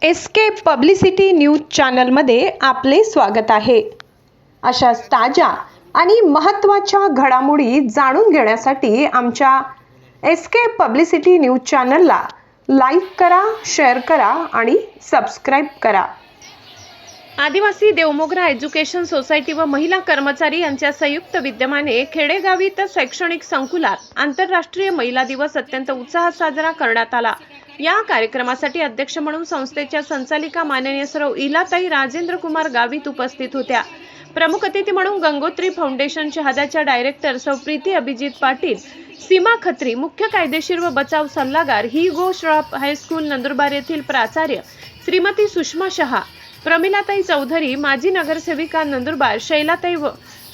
SK publicity news चॅनलमध्ये आपले स्वागत आहे। अशाच ताज्या आणि महत्त्वाच्या घडामोडी जाणून घेण्यासाठी आमच्या एसके पब्लिसिटी न्यूज चॅनलला लाईक करा, शेअर करा आणि सबस्क्राईब करा। आदिवासी देवमोगरा एज्युकेशन सोसायटी व महिला कर्मचारी यांच्या संयुक्त विद्यमाने खेडेगावीत शैक्षणिक संकुलात आंतरराष्ट्रीय महिला दिवस अत्यंत उत्साहात साजरा करण्यात आला। या कार्यक्रमासाठी अध्यक्ष म्हणून संस्थेच्या संचालिका माननीय सौ इलाताई राजेंद्र कुमार गावित उपस्थित होत्या। प्रमुख अतिथी म्हणून गंगोत्री फाउंडेशन शहादाच्या डायरेक्टर सौ प्रीती अभिजित पाटील, सीमा खत्री मुख्य कायदेशीर व बचाव सल्लागार, ही गो श्राप हायस्कूल नंदुरबार येथील प्राचार्य श्रीमती सुषमा शहा, प्रमिलाताई चौधरी माजी नगरसेविका नंदुरबार, शैलाताई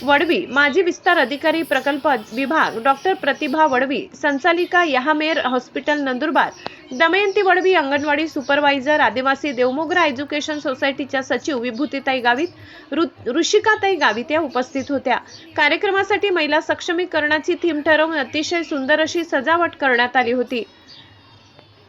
वडवी माजी विस्तार अधिकारी प्रकल्प विभाग, डॉक्टर प्रतिभा वडवी संचालिका यहामेर हॉस्पिटल नंदुरबार, दमयंती वडवी अंगणवाडी सुपरवायझर, आदिवासी देवमोगरा एज्युकेशन सोसायटीच्या सचिव विभूतीताई गावित, ऋषिकाताई गावित या उपस्थित होत्या। कार्यक्रमासाठी महिला सक्षमीकरणाची थीम ठरवून अतिशय सुंदर अशी सजावट करण्यात आली होती।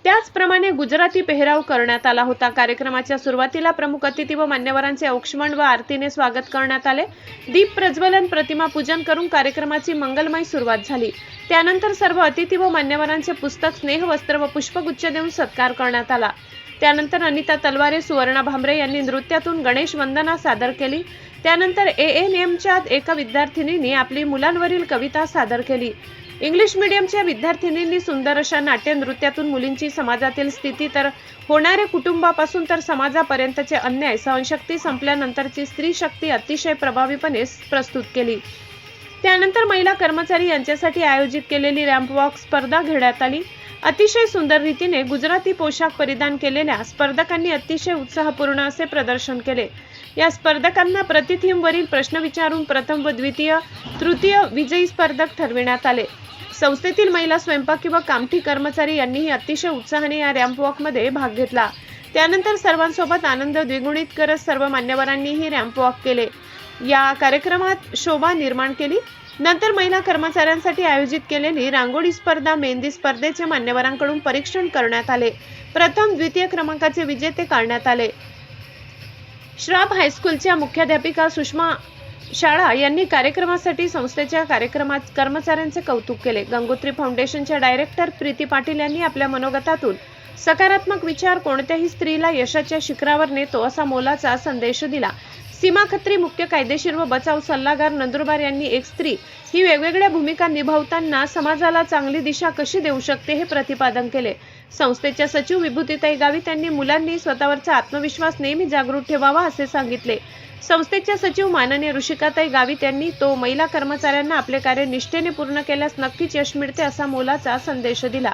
त्याचप्रमाणे गुजराती पेहराव करण्यात आला होता। कार्यक्रमाच्या सुरुवातीला प्रमुख अतिथी व मान्यवरांचे औक्षमण व आरतीने स्वागत करण्यात आले। दीप प्रज्वलन, प्रतिमा पूजन करून कार्यक्रमाची मंगलमय सुरुवात झाली। त्यानंतर सर्व अतिथी व मान्यवरांचे पुस्तक, स्नेह वस्त्र व पुष्पगुच्छ देऊन सत्कार करण्यात आला। त्यानंतर अनिता तलवारे, सुवर्णा भांबरे यांनी नृत्यातून गणेश वंदना सादर केली। त्यानंतर ANMच्या एका विद्यार्थिनीने आपली मुलांवरील कविता सादर केली। इंग्लिश मीडियमच्या विद्यार्थिनींनी सुंदर अशा नाट्य नृत्यातून मुलींची समाजातील स्थिती, तर होणाऱ्या कुटुंबापासून तर समाजापर्यंतचे अन्याय, सहनशक्ती संपल्यानंतरची स्त्री शक्ती अतिशय प्रभावीपणे प्रस्तुत केली। त्यानंतर महिला कर्मचारी यांच्यासाठी आयोजित केलेली रॅम्प वॉक स्पर्धा घेण्यात आली। अतिशय सुंदर रीतीने गुजराती पोशाख परिधान केलेल्या स्पर्धकांनी अतिशय उत्साहपूर्ण असे प्रदर्शन केले। या स्पर्धकांना प्रति थीम वरील प्रश्न विचारून प्रथम व द्वितीय, तृतीय विजयी स्पर्धक ठरविण्यात आले। संस्थेतील महिला स्वयंपाकी व कामठी कर्मचारी यांनीही अतिशय उत्साहाने या रॅम्प वॉक मध्ये भाग घेतला। त्यानंतर सर्वांसोबत आनंद द्विगुणित करत सर्व मान्यवरांनीही रॅम्प वॉक केले। या कार्यक्रमात शोभा निर्माण केली। नंतर महिला कर्मचाऱ्यांसाठी आयोजित केलेली रांगोळी स्पर्धा, मेहंदी स्पर्धेचे मान्यवरांकडून परीक्षण करण्यात आले। प्रथम द्वितीय क्रमांकाचे विजेते काढण्यात आले। श्राप हायस्कूलच्या मुख्याध्यापिका सुषमा शाळा यांनी कार्यक्रमासाठी संस्थेच्या कर्मचाऱ्यांचे कौतुक केले। गंगोत्री फाउंडेशनच्या डायरेक्टर प्रीती पाटील यांनी आपल्या मनोगतातून सकारात्मक विचार कोणत्याही स्त्रीला यशाच्या शिखरावर नेतो असा मोलाचा संदेश दिला। सीमा खत्री मुख्य कायदेशीर व बचाव सल्लागार नंदुरबार यांनी एक स्त्री ही वेगवेगळ्या भूमिका निभावताना समाजाला चांगली दिशा कशी देऊ शकते हे प्रतिपादन केले। संस्थेच्या सचिव विभूतीताई गावित यांनी मुलांनी स्वतःवरचा आत्मविश्वास नेहमी जागृत ठेवावा असे सांगितले। संस्थेच्या सचिव माननीय ऋषिकाताई गावित यांनी तो महिला कर्मचाऱ्यांना आपले कार्य निष्ठेने पूर्ण केल्यास नक्कीच यश मिळते असा मोलाचा संदेश दिला।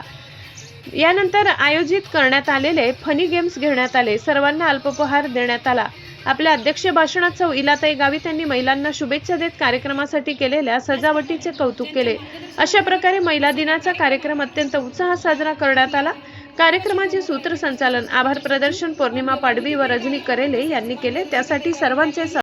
यानंतर आयोजित करण्यात आलेले फनी गेम्स घेण्यात आले। सर्वांना अल्पोपहार देण्यात आला। आपल्या अध्यक्षीय भाषणात सौ इलाताई गावित यांनी महिलांना शुभेच्छा देत कार्यक्रमासाठी केलेल्या सजावटीचे कौतुक केले। अशा प्रकारे महिला दिनाचा कार्यक्रम अत्यंत उत्साहात साजरा करण्यात आला। कार्यक्रमाचे सूत्रसंचालन, आभार प्रदर्शन पौर्णिमा पाडवी व रजनी करेले यांनी केले। त्यासाठी सर्वांचे